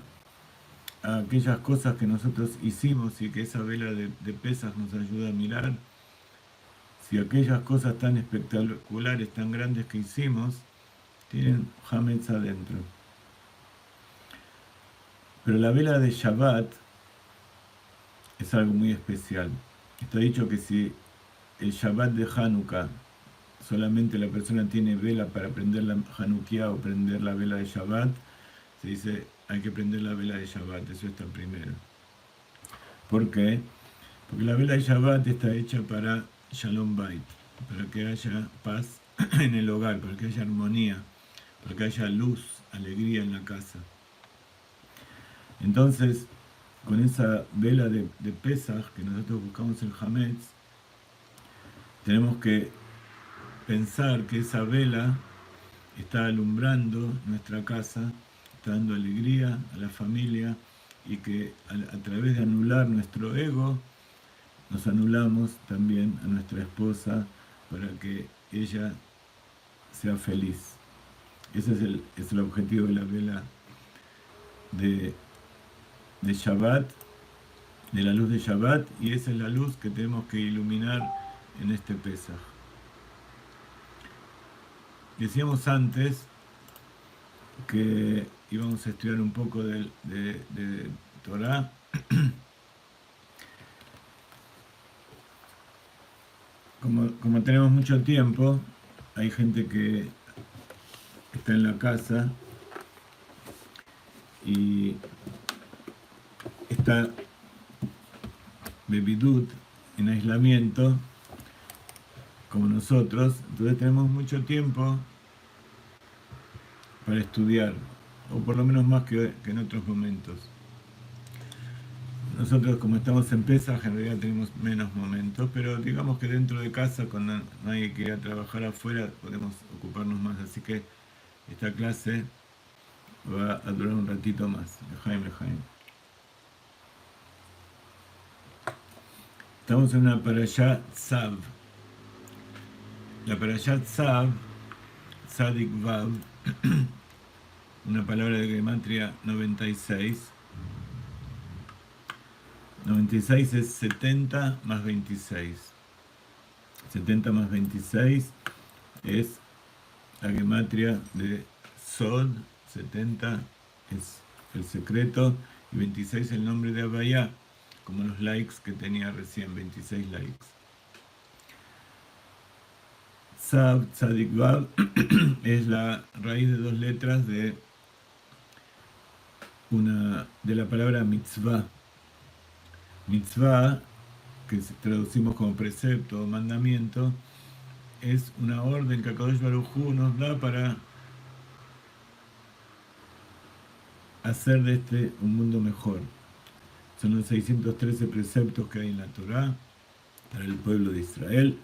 a aquellas cosas que nosotros hicimos y que esa vela de Pesaj nos ayuda a mirar. Si aquellas cosas tan espectaculares, tan grandes que hicimos, tienen hametz adentro. Pero la vela de Shabbat es algo muy especial. Está dicho que si el Shabbat de Hanukkah solamente la persona tiene vela para prender la Hanukkah o prender la vela de Shabbat, se dice hay que prender la vela de Shabbat, eso está primero. ¿Por qué? Porque la vela de Shabbat está hecha para Shalom Bait, para que haya paz en el hogar, para que haya armonía, para que haya luz, alegría en la casa. Entonces, con esa vela de Pesach que nosotros buscamos el Hametz, tenemos que pensar que esa vela está alumbrando nuestra casa, está dando alegría a la familia y que a través de anular nuestro ego, nos anulamos también a nuestra esposa para que ella sea feliz. Ese es el objetivo de la vela de, de Shabbat, de la luz de Shabbat, y esa es la luz que tenemos que iluminar en este Pesaj. Decíamos antes que íbamos a estudiar un poco de Torah. Como tenemos mucho tiempo, hay gente que está en la casa y está bebidut, en aislamiento, como nosotros, entonces tenemos mucho tiempo para estudiar, o por lo menos más que en otros momentos. Nosotros, como estamos en Pesaj, en realidad tenemos menos momentos, pero digamos que dentro de casa, cuando nadie quiera trabajar afuera, podemos ocuparnos más. Así que esta clase va a durar un ratito más. Lejaim, lejaim. Estamos en una parashá Tzav. La parashá Tzav, Tzadik Vav, una palabra de gematria 96. 96 es 70 más 26. 70 más 26 es la gematria de Sod. 70 es el secreto y 26 el nombre de Abayá, como los likes que tenía recién, 26 likes. Tzav, Tzadik Vav, es la raíz de dos letras de la palabra mitzvah. Mitzvah, que traducimos como precepto o mandamiento, es una orden que HaKadosh Baruj Hu nos da para hacer de este un mundo mejor. Son los 613 preceptos que hay en la Torá para el pueblo de Israel.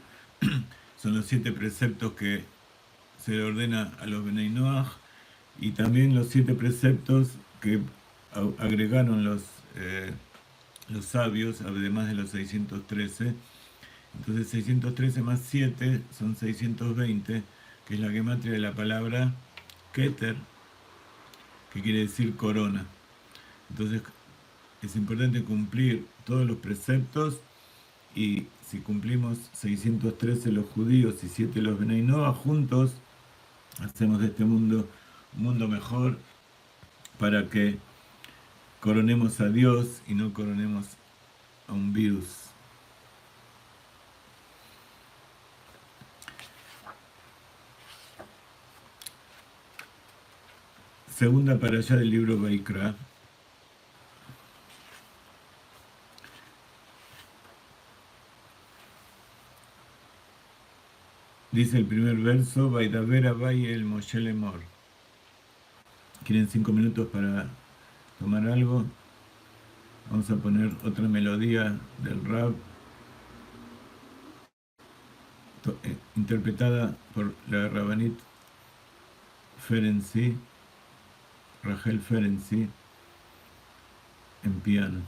Son los 7 preceptos que se le ordena a los Benei Noach y también los 7 preceptos que agregaron los sabios, además de los 613. Entonces 613 más 7 son 620, que es la gematria de la palabra Keter, que quiere decir corona. Entonces es importante cumplir todos los preceptos, y si cumplimos 613 los judíos y 7 los Benei Noach, juntos hacemos de este mundo un mundo mejor para que coronemos a Dios y no coronemos a un virus. Segunda para allá del libro Vaikra. Dice el primer verso, Vaidaber Abai el Moshe Lemor. ¿Quieren 5 minutos para tomar algo? Vamos a poner otra melodía del rap, interpretada por la Rabanit Ferenci, Rachel Ferenci, en piano.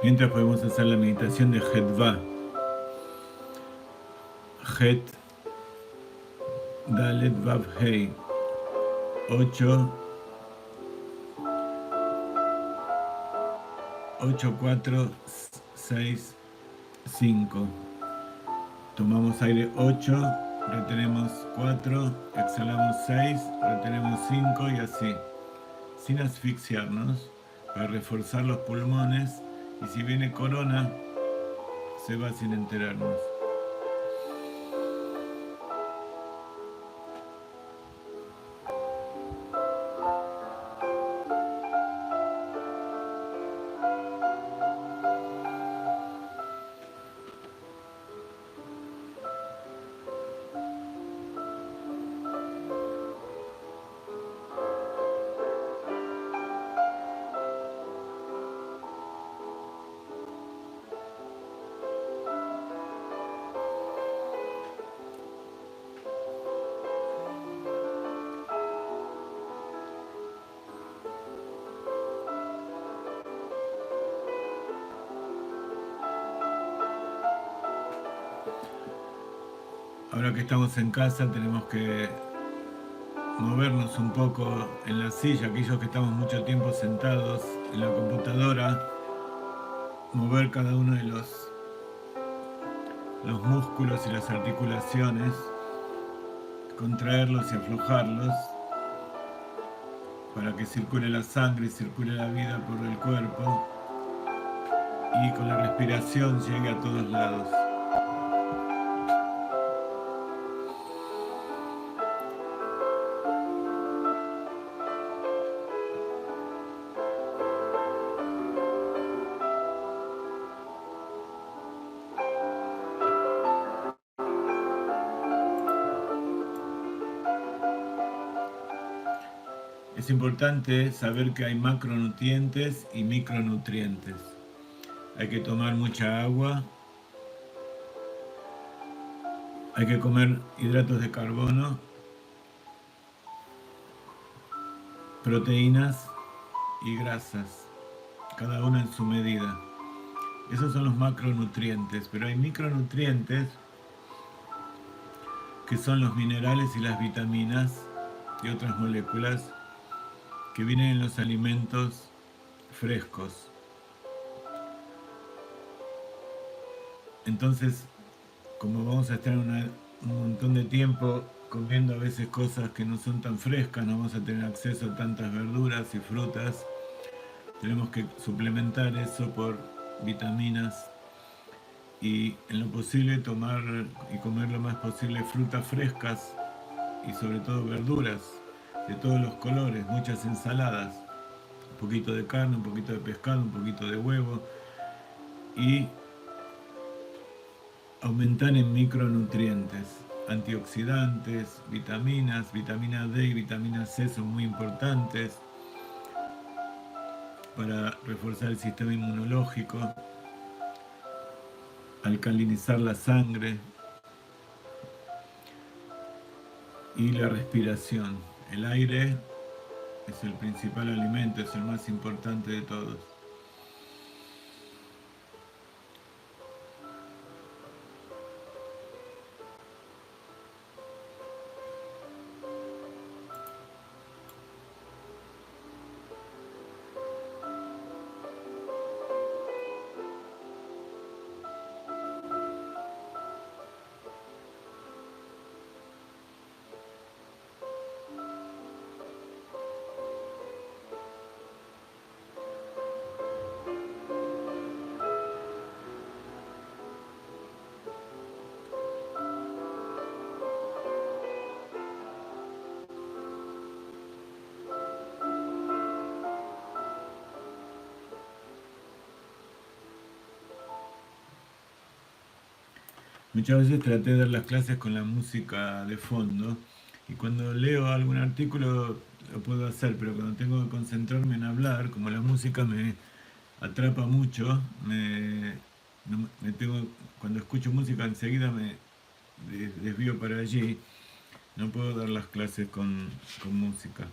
Mientras podemos hacer la meditación de Hedva. Het, Dalet, Vav, Hei. 8, 4, 6, 5. Tomamos aire 8, retenemos 4, exhalamos 6, retenemos 5 y así, sin asfixiarnos, para reforzar los pulmones, y si viene corona, se va sin enterarnos. Ahora que estamos en casa tenemos que movernos un poco en la silla, aquellos que estamos mucho tiempo sentados en la computadora, mover cada uno de los músculos y las articulaciones, contraerlos y aflojarlos para que circule la sangre y circule la vida por el cuerpo y con la respiración llegue a todos lados. Es importante saber que hay macronutrientes y micronutrientes. Hay que tomar mucha agua, hay que comer hidratos de carbono, proteínas y grasas, cada una en su medida. Esos son los macronutrientes, pero hay micronutrientes que son los minerales y las vitaminas y otras moléculas que vienen en los alimentos frescos. Entonces, como vamos a estar un montón de tiempo comiendo a veces cosas que no son tan frescas, no vamos a tener acceso a tantas verduras y frutas, tenemos que suplementar eso por vitaminas y en lo posible tomar y comer lo más posible frutas frescas y sobre todo verduras de todos los colores, muchas ensaladas, un poquito de carne, un poquito de pescado, un poquito de huevo, y aumentar en micronutrientes, antioxidantes, vitaminas, vitamina D y vitamina C son muy importantes para reforzar el sistema inmunológico, alcalinizar la sangre y la respiración. El aire es el principal alimento, es el más importante de todos. Muchas veces traté de dar las clases con la música de fondo y cuando leo algún artículo lo puedo hacer, pero cuando tengo que concentrarme en hablar, como la música me atrapa mucho, cuando escucho música enseguida me desvío para allí, no puedo dar las clases con música.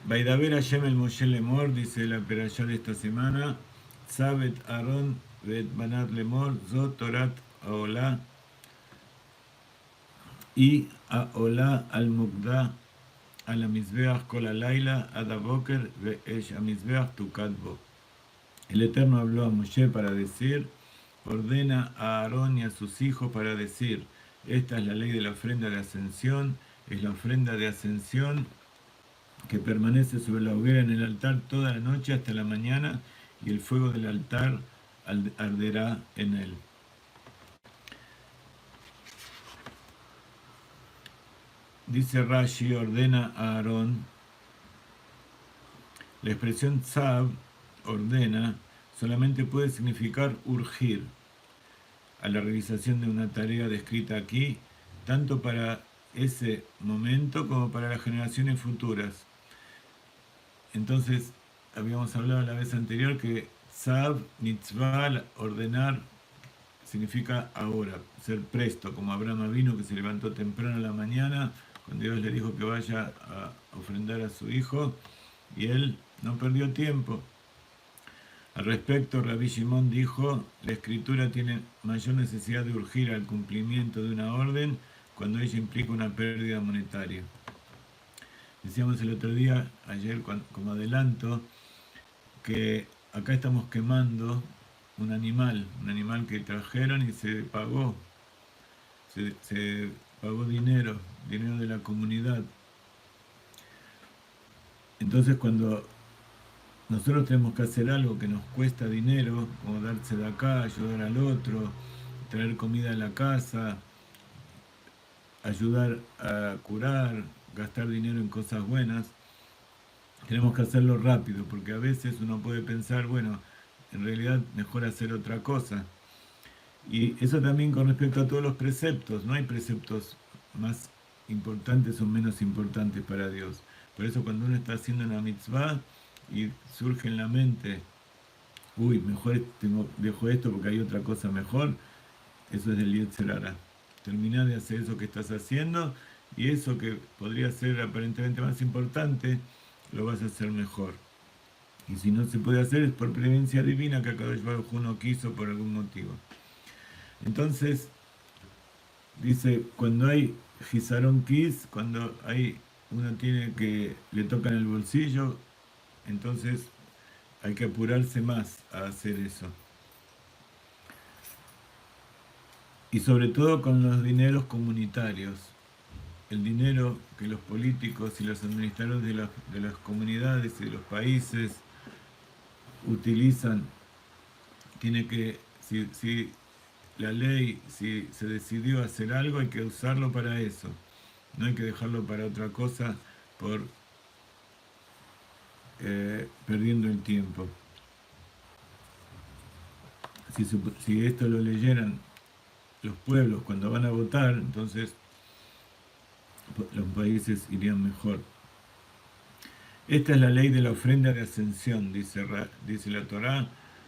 Vaidaber Hashem el Moshe Lemor, dice la perashá de esta semana, Sabet Aaron Vet Banat Lemor, Zot Torat Aolá, y a Olá al Mugdá a la Mizbeach kol alayla ad aboker ve'esh a Mizbeach tukad bo. El Eterno habló a Moshe para decir, ordena a Aarón y a sus hijos para decir, esta es la ley de la ofrenda de ascensión, es la ofrenda de ascensión que permanece sobre la hoguera en el altar toda la noche hasta la mañana, y el fuego del altar arderá en él. Dice Rashi, ordena a Aarón. La expresión tzav, ordena, solamente puede significar urgir a la realización de una tarea descrita aquí, tanto para ese momento como para las generaciones futuras. Entonces, habíamos hablado la vez anterior que tzav, mitzvah, ordenar, significa ahora, ser presto, como Abraham vino que se levantó temprano en la mañana, cuando Dios le dijo que vaya a ofrendar a su hijo, y él no perdió tiempo. Al respecto, Rabbi Shimon dijo, la escritura tiene mayor necesidad de urgir al cumplimiento de una orden cuando ella implica una pérdida monetaria. Decíamos el otro día, ayer como adelanto, que acá estamos quemando un animal que trajeron y se pagó dinero de la comunidad. Entonces cuando nosotros tenemos que hacer algo que nos cuesta dinero, como darse de acá, ayudar al otro, traer comida a la casa, ayudar a curar, gastar dinero en cosas buenas, tenemos que hacerlo rápido, porque a veces uno puede pensar, bueno, en realidad mejor hacer otra cosa. Y eso también con respecto a todos los preceptos, no hay preceptos más importantes o menos importantes para Dios. Por eso cuando uno está haciendo una mitzvah y surge en la mente, uy, mejor dejo esto porque hay otra cosa mejor, eso es del Yetzer Hara. Terminá de hacer eso que estás haciendo y eso que podría ser aparentemente más importante, lo vas a hacer mejor. Y si no se puede hacer es por prevencia divina que Akadosh Baruj Hu no quiso por algún motivo. Entonces, dice, cuando hay Gizaron Kiss, cuando uno tiene que le tocan el bolsillo, entonces hay que apurarse más a hacer eso. Y sobre todo con los dineros comunitarios. El dinero que los políticos y los administradores de las comunidades y de los países utilizan, tiene que, si la ley, si se decidió hacer algo, hay que usarlo para eso. No hay que dejarlo para otra cosa por perdiendo el tiempo. Si esto lo leyeran los pueblos cuando van a votar, entonces los países irían mejor. Esta es la ley de la ofrenda de ascensión, dice la Torá,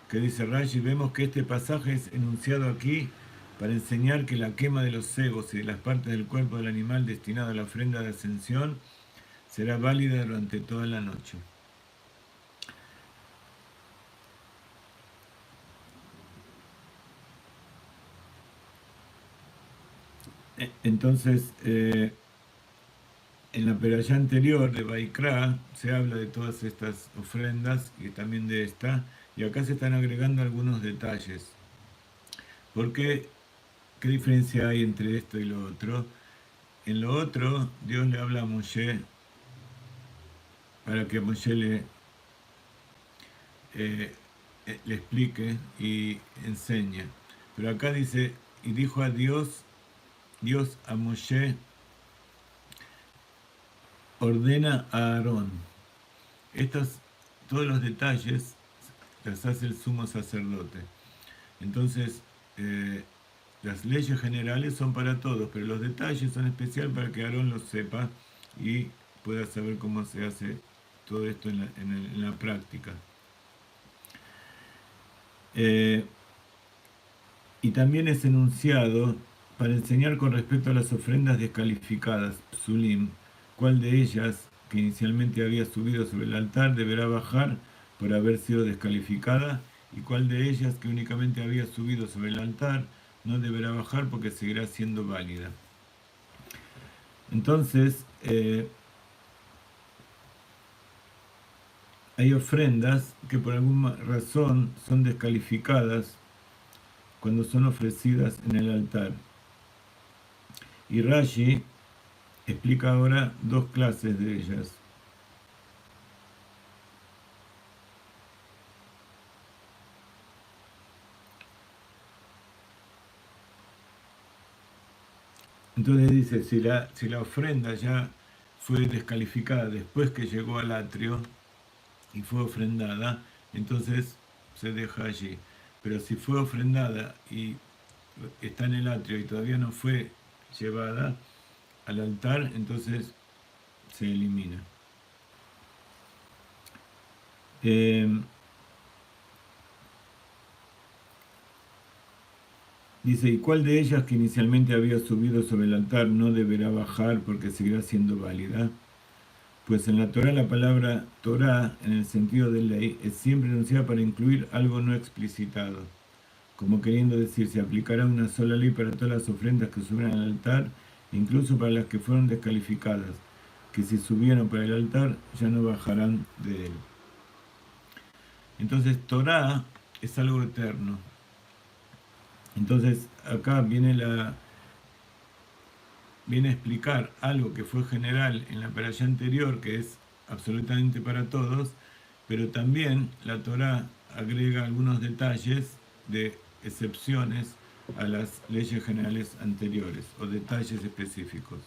que dice Rashi. Vemos que este pasaje es enunciado aquí para enseñar que la quema de los cebos y de las partes del cuerpo del animal destinado a la ofrenda de ascensión será válida durante toda la noche. Entonces, en la perashá anterior de Vaikra se habla de todas estas ofrendas y también de esta, y acá se están agregando algunos detalles. Porque, ¿qué diferencia hay entre esto y lo otro? En lo otro, Dios le habla a Moshe para que Moshe le explique y enseñe. Pero acá dice, y dijo a Dios a Moshe, ordena a Aarón. Todos los detalles los hace el sumo sacerdote. Entonces, las leyes generales son para todos, pero los detalles son especiales para que Aarón los sepa y pueda saber cómo se hace todo esto en la práctica. Y también es enunciado para enseñar con respecto a las ofrendas descalificadas, Psulim, cuál de ellas, que inicialmente había subido sobre el altar, deberá bajar por haber sido descalificada, y cuál de ellas, que únicamente había subido sobre el altar, no deberá bajar porque seguirá siendo válida. Entonces, hay ofrendas que por alguna razón son descalificadas cuando son ofrecidas en el altar. Y Rashi explica ahora dos clases de ellas. Entonces dice, si la ofrenda ya fue descalificada después que llegó al atrio y fue ofrendada, entonces se deja allí. Pero si fue ofrendada y está en el atrio y todavía no fue llevada al altar, entonces se elimina. Dice, ¿y cuál de ellas que inicialmente había subido sobre el altar no deberá bajar porque seguirá siendo válida? Pues en la Torá la palabra Torá, en el sentido de ley, es siempre enunciada para incluir algo no explicitado, como queriendo decir, se aplicará una sola ley para todas las ofrendas que subieran al altar, incluso para las que fueron descalificadas, que si subieron para el altar ya no bajarán de él. Entonces, Torá es algo eterno. Entonces, acá viene a explicar algo que fue general en la parashá anterior, que es absolutamente para todos, pero también la Torá agrega algunos detalles de excepciones a las leyes generales anteriores o detalles específicos.